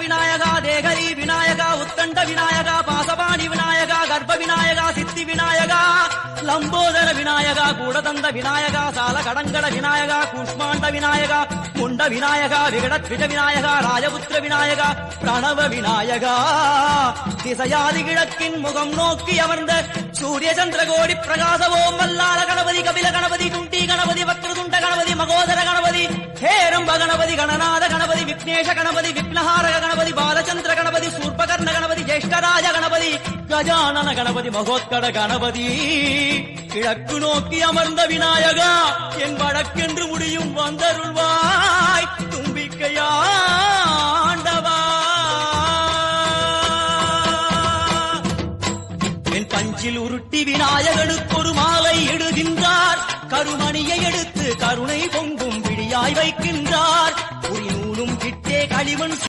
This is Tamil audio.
விநாயகா தேகரி விநாயகா உத்தண்ட விநாயகா பாசபாணி விநாயகா கர்ப்ப விநாயகா சித்தி விநாயகா லம்போதர விநாயகா கூடதந்த விநாயகா சால கடங்கட விநாயகா கூஷ்மாண்ட விநாயகா குண்ட விநாயகா விகடத்விஜ விநாயகா ராஜபுத்திர விநாயகா பிரணவ விநாயகா திசையாதி கிழக்கின் முகம் நோக்கி அமர்ந்த சூரிய சந்திரகோடி பிரகாசவோம் மல்லால கணபதி கபில கணபதி துண்டி கணபதி வக்ரதுண்ட கணபதி மகோதர கணபதி ஹேரம்ப கணபதி கணநாத கணபதி விக்னேஷ கணபதி விக்னஹாரக கணபதி பாலச்சந்திர கணபதி சூர்பகர்ண கணபதி ஜேஷ்டராஜ கணபதி கஜானன கணபதி மகோத்கட கணபதி கிழக்கு நோக்கி அமர்ந்த விநாயகா என் வழக்கென்று முடியும் வந்தருள்வாய் தும்பிக்கையாண்டவா என் பஞ்சில் உருட்டி விநாயகனுக்கு ஒரு மாலை இடுகின்றார் கருமணியை எடுத்து கருணை பொங்கும் விடியாய் வைக்கின்றார் ஒரு நூலும் கிட்டே களிமண்